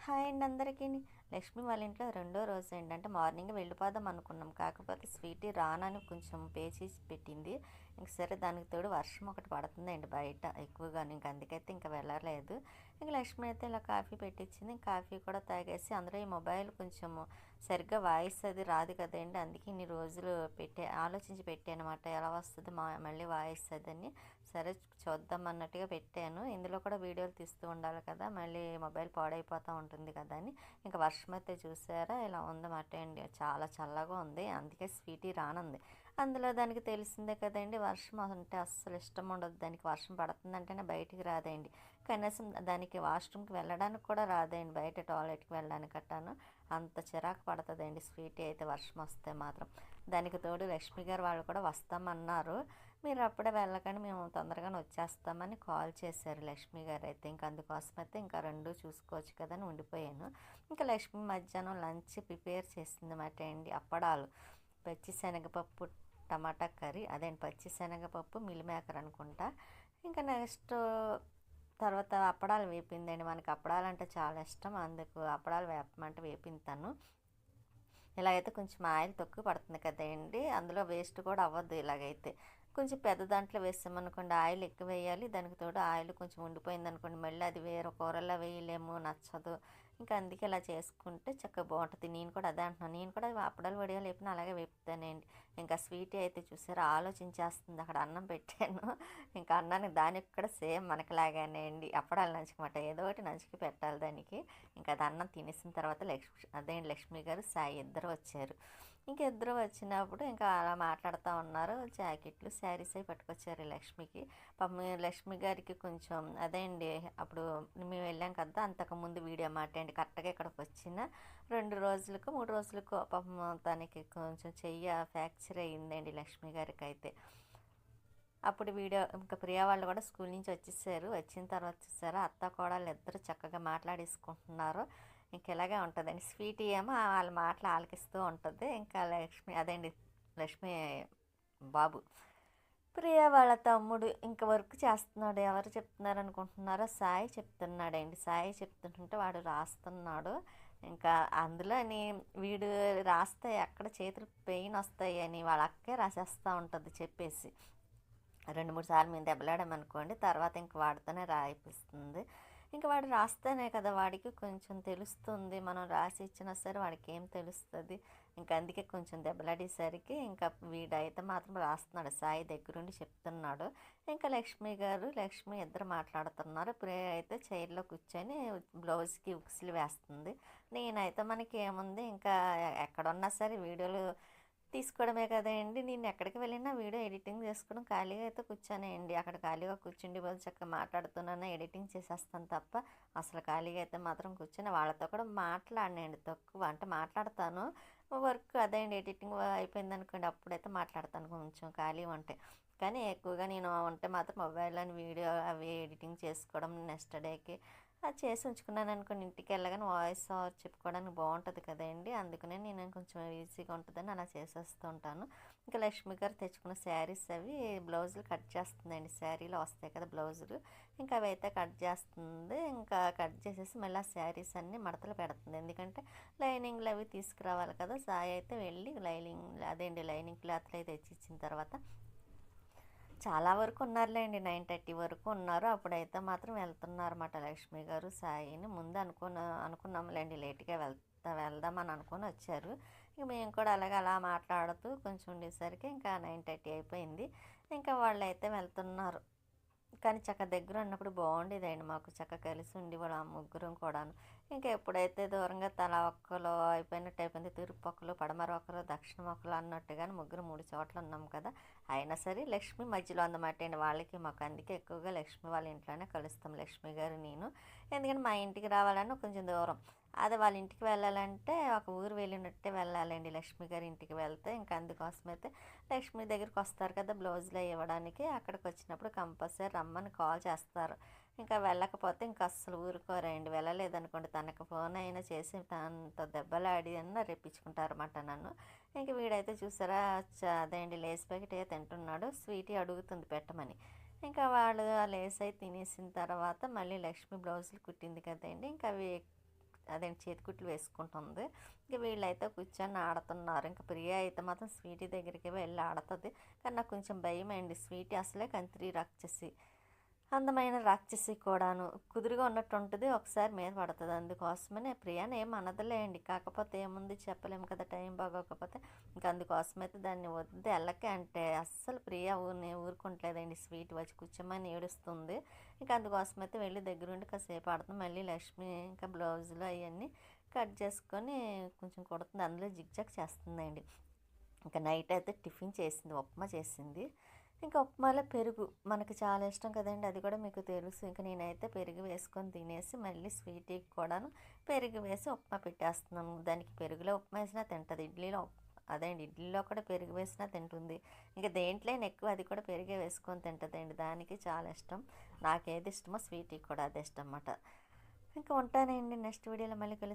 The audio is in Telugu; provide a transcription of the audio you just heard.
హాయ్ అండి అందరికీ. లక్ష్మి వాళ్ళ ఇంట్లో రెండో రోజు ఏంటంటే మార్నింగ్ వెళ్ళిపోదాం అనుకున్నాం. కాకపోతే స్వీటీ రానని కొంచెం పేచేసి పెట్టింది. ఇంక సరే దానికి తోడు వర్షం ఒకటి పడుతుందండి బయట ఎక్కువగా. ఇంక అందుకైతే ఇంకా వెళ్ళలేదు. ఇంక లక్ష్మి అయితే ఇలా కాఫీ పెట్టించింది. కాఫీ కూడా తాగేసి అందులో ఈ మొబైల్ కొంచెం సరిగ్గా వాయిస్ అది రాదు కదండి. అందుకే ఇన్ని రోజులు ఆలోచించి పెట్టానమాట ఎలా వస్తుంది మళ్ళీ వాయిస్ అదని. సరే చూద్దాం అన్నట్టుగా పెట్టాను. ఇందులో కూడా వీడియోలు తీస్తూ ఉండాలి కదా, మళ్ళీ మొబైల్ పాడైపోతూ ఉంటుంది కదా అని. ఇంకా వర్షం అయితే చూసారా ఇలా ఉందన్నమాట అండి. చాలా చల్లగా ఉంది, అందుకే స్వీటీ రానుంది. అందులో దానికి తెలిసిందే కదండి, వర్షం అంటే అస్సలు ఇష్టం ఉండదు దానికి. వర్షం పడుతుందంటేనే బయటికి రాదండి. కనీసం దానికి వాష్రూమ్కి వెళ్ళడానికి కూడా రాదండి, బయట టాయిలెట్కి వెళ్ళడానికి కట్టాను. అంత చిరాకు పడుతుందండి స్వీటీ అయితే వర్షం వస్తే మాత్రం. దానికి తోడు లక్ష్మి గారు వాళ్ళు కూడా వస్తామన్నారు. మీరు అప్పుడే వెళ్ళకండి, మేము తొందరగానే వచ్చేస్తామని కాల్ చేశారు లక్ష్మి గారు అయితే. ఇంకా అందుకోసం అయితే ఇంకా రెండు చూసుకోవచ్చు కదా అని ఉండిపోయాను. ఇంకా లక్ష్మి మధ్యాహ్నం లంచ్ ప్రిపేర్ చేసింది అన్నమాట అండి. అప్పడాలు, పచ్చి శనగపప్పు టమాటా కర్రీ, అదేంటి పచ్చి శనగపప్పు మిల్ మేకర్ అనుకుంటా. ఇంకా నెక్స్ట్ తర్వాత అప్పడాలు వేపిందండి. మనకి అప్పడాలు అంటే చాలా ఇష్టం, అందుకు అప్పడాలు వేపమంటే వేపింతాను. ఇలాగైతే కొంచెం ఆయిల్ తక్కువ పడుతుంది కదండి, అందులో వేస్ట్ కూడా అవ్వద్దు. ఇలాగైతే కొంచెం పెద్ద దాంట్లో వేసామనుకోండి ఆయిల్ ఎక్కువ వేయాలి, దానికి తోడు ఆయిల్ కొంచెం ఉండిపోయింది అనుకోండి మళ్ళీ అది వేరే కూరల్లో వేయలేము, నచ్చదు. ఇంకా అందుకే ఇలా చేసుకుంటే చక్కగా బాగుంటుంది. నేను కూడా అదే అంటున్నాను, నేను కూడా అప్పడాలు వడియాలు వేపిన అలాగే వేపుతానండి. ఇంకా స్వీట్ అయితే చూసారా ఆలోచించేస్తుంది. అక్కడ అన్నం పెట్టాను, ఇంకా అన్నానికి దానికి కూడా సేమ్ మనకిలాగానే అండి, అప్పడాలు నంచుకోమాట ఏదో ఒకటి నంచుకు పెట్టాలి దానికి. ఇంకా అది అన్నం తినేసిన తర్వాత లక్ష్మి గారు సాయి ఇద్దరు వచ్చారు. ఇంక ఇద్దరు వచ్చినప్పుడు ఇంకా అలా మాట్లాడుతూ ఉన్నారు. జాకెట్లు శారీస్ అవి పట్టుకొచ్చారు లక్ష్మికి. పాపం లక్ష్మి గారికి కొంచెం అదే అండి, అప్పుడు మేము వెళ్ళాం కదా అంతకుముందు వీడియో మాట అండి, కరెక్ట్గా ఇక్కడికి వచ్చిన 2 రోజులకు 3 రోజులకు పాపం తనకి కొంచెం చెయ్యి ఫ్రాక్చర్ అయ్యిందండి లక్ష్మి గారికి అయితే. అప్పుడు వీడియో ఇంకా ప్రియా వాళ్ళు కూడా స్కూల్ నుంచి వచ్చేసారు. వచ్చిన తర్వాత చూసారా అత్త కోడళ్ళు ఇద్దరు చక్కగా మాట్లాడేసుకుంటున్నారు. ఇంక ఇలాగే ఉంటుందండి. స్వీటీ ఏమో వాళ్ళ మాటలు ఆలకిస్తూ ఉంటుంది. ఇంకా లక్ష్మి అదేండి లక్ష్మి బాబు ప్రియా వాళ్ళ తమ్ముడు ఇంకా వర్క్ చేస్తున్నాడు. ఎవరు చెప్తున్నారు అనుకుంటున్నారో, సాయి చెప్తున్నాడండి. సాయి చెప్తుంటే వాడు రాస్తున్నాడు. ఇంకా అందులోని వీడు రాస్తే ఎక్కడ చేతులు పెయిన్ వస్తాయి అని వాళ్ళ అక్కే రాసేస్తూ ఉంటుంది చెప్పేసి. 2-3 సార్లు మేము దెబ్బలాడామనుకోండి తర్వాత ఇంక వాడితోనే రాయిపిస్తుంది. ఇంకా వాడు రాస్తేనే కదా వాడికి కొంచెం తెలుస్తుంది, మనం రాసి ఇచ్చినా సరే వాడికి ఏం తెలుస్తుంది. ఇంకా అందుకే కొంచెం దెబ్బలాడేసరికి ఇంకా వీడైతే మాత్రం రాస్తున్నాడు, సాయి దగ్గరుండి చెప్తున్నాడు. ఇంకా లక్ష్మి ఇద్దరు మాట్లాడుతున్నారు. ప్రియ అయితే చైర్లో కూర్చొని బ్లౌజ్కి ఉక్సులు వేస్తుంది. నేనైతే మనకి ఏముంది ఇంకా ఎక్కడున్నా సరే వీడియోలు తీసుకోవడమే కదండి. నేను ఎక్కడికి వెళ్ళినా వీడియో ఎడిటింగ్ చేసుకోవడం, ఖాళీగా అయితే కూర్చొనేయండి. అక్కడ ఖాళీగా కూర్చుండి వాళ్ళు చక్కగా మాట్లాడుతున్నాను ఎడిటింగ్ చేసేస్తాను తప్ప అసలు ఖాళీగా అయితే మాత్రం కూర్చొని వాళ్ళతో కూడా మాట్లాడినండి తక్కువ. అంటే మాట్లాడతాను, వర్క్ అదే అండి ఎడిటింగ్ అయిపోయింది అనుకోండి అప్పుడైతే మాట్లాడతాను కొంచెం ఖాళీ ఉంటే. కానీ ఎక్కువగా నేను ఉంటే మాత్రం మొబైల్లోని వీడియో అవి ఎడిటింగ్ చేసుకోవడం, నెక్స్ట్ డేకి అది చేసి ఉంచుకున్నాను అనుకోండి ఇంటికి వెళ్ళగానే వాయిస్ ఓవర్ చెప్పుకోవడానికి బాగుంటుంది కదండి. అందుకనే నేను కొంచెం ఈజీగా ఉంటుందని అలా చేసేస్తూ ఉంటాను. ఇంకా లక్ష్మి గారు తెచ్చుకున్న శారీస్ అవి బ్లౌజులు కట్ చేస్తుందండి. శారీలో వస్తాయి కదా బ్లౌజులు, ఇంకా అవి అయితే కట్ చేస్తుంది. ఇంకా కట్ చేసేసి మళ్ళీ ఆ శారీస్ అన్నీ మడతలు పెడుతుంది. ఎందుకంటే లైనింగ్లు అవి తీసుకురావాలి కదా. సాయి అయితే వెళ్ళి లైనింగ్ క్లాత్లు అయితే తెచ్చిచ్చిన తర్వాత చాలా వరకు ఉన్నారులేండి, 9:30 వరకు ఉన్నారు. అప్పుడైతే మాత్రం వెళ్తున్నారన్నమాట లక్ష్మి గారు సాయిని. ముందు అనుకున్నాంలేండి లేట్గా వెళ్దామని అనుకొని వచ్చారు. ఇక మేము కూడా అలాగే అలా మాట్లాడుతూ కొంచెం ఉండేసరికి ఇంకా 9:30 అయిపోయింది. ఇంకా వాళ్ళు అయితే వెళ్తున్నారు. కానీ దగ్గర ఉన్నప్పుడు బాగుండేదండి, మాకు కలిసి ఉండేవాళ్ళు ఆ ముగ్గురం కూడాను. ఇంకా ఎప్పుడైతే దూరంగా తల ఒక్కలో అయిపోయినట్టు అయిపోయింది, తూర్పు ఒక్కలు పడమర ఒక్కలు దక్షిణం ఒక్కలు అన్నట్టుగానే ముగ్గురు 3 చోట్ల ఉన్నాం కదా. అయినా సరే లక్ష్మి మధ్యలో అందమాట అండి వాళ్ళకి మాకు. అందుకే ఎక్కువగా లక్ష్మి వాళ్ళ ఇంట్లోనే కలుస్తాం లక్ష్మి గారు నేను. ఎందుకంటే మా ఇంటికి రావాలన్నా కొంచెం దూరం, అదే వాళ్ళ ఇంటికి వెళ్ళాలంటే ఒక ఊరు వెళ్ళినట్టే వెళ్ళాలండి లక్ష్మి గారి ఇంటికి వెళ్తే. ఇంకా అందుకోసమైతే లక్ష్మి దగ్గరికి వస్తారు కదా బ్లౌజులు ఇవ్వడానికి, అక్కడికి వచ్చినప్పుడు కంపల్సరీ రమ్మని కాల్ చేస్తారు. ఇంకా వెళ్ళకపోతే ఇంకా అస్సలు ఊరుకోరండి. వెళ్ళలేదనుకోండి తనకు ఫోన్ అయినా చేసి తనతో దెబ్బలాడి అన్న రెప్పించుకుంటారన్నమాట నన్ను. ఇంక వీడైతే చూసారా అదేండి లేస్ ప్యాకెట్ తింటున్నాడు, స్వీటీ అడుగుతుంది పెట్టమని. ఇంకా వాళ్ళు ఆ లేస్ అయితే తినేసిన తర్వాత మళ్ళీ లక్ష్మి బ్లౌజులు కుట్టింది కదండి, ఇంకా అవి అదేంటి చేతికుట్లు వేసుకుంటుంది. ఇంక వీళ్ళైతే కూర్చొని ఆడుతున్నారు. ఇంక ప్రియ అయితే మాత్రం స్వీటీ దగ్గరికి వెళ్ళి ఆడుతుంది. కానీ నాకు కొంచెం భయమండి. స్వీటీ అసలే కంత్రి రాక్షసి, అందమైన రాక్షసి కూడాను. కుదురుగా ఉన్నట్టు ఉంటుంది, ఒకసారి మీద పడుతుంది. అందుకోసమనే ప్రియాని ఏం అనదులేండి. కాకపోతే ఏముంది చెప్పలేము కదా, టైం బాగోకపోతే. ఇంకా అందుకోసమైతే దాన్ని వద్దు వెళ్ళకే అంటే అస్సలు ప్రియ ఊరుకుంటలేదండి. స్వీట్ వచ్చి కూర్చోమని ఏడుస్తుంది. ఇంకా అందుకోసమైతే వెళ్ళి దగ్గరుండి కాసేపు ఆడుతుంది. మళ్ళీ లక్ష్మి ఇంకా బ్లౌజులు అవన్నీ కట్ చేసుకొని కొంచెం కుడుతుంది. అందులో జిగ్జాగ్ చేస్తుందండి. ఇంకా నైట్ అయితే టిఫిన్ చేసింది, ఉప్మా చేసింది. ఇంకా ఉప్మాలో పెరుగు మనకు చాలా ఇష్టం కదండి, అది కూడా మీకు తెలుసు. ఇంకా నేనైతే పెరుగు వేసుకొని తినేసి మళ్ళీ స్వీట్కి కూడాను పెరుగు వేసి ఉప్మా పెట్టేస్తున్నాను. దానికి పెరుగులో ఉప్మా వేసినా తింటుంది, ఇడ్లీలో కూడా పెరుగు వేసినా తింటుంది. ఇంకా దేంట్లోనే ఎక్కువ అది కూడా పెరిగే వేసుకొని తింటుందండి. దానికి చాలా ఇష్టం. నాకేది ఇష్టమో స్వీట్కి కూడా అదే ఇష్టం అన్నమాట. ఇంకా ఉంటానండి, నెక్స్ట్ వీడియోలో మళ్ళీ కలుస్తాను.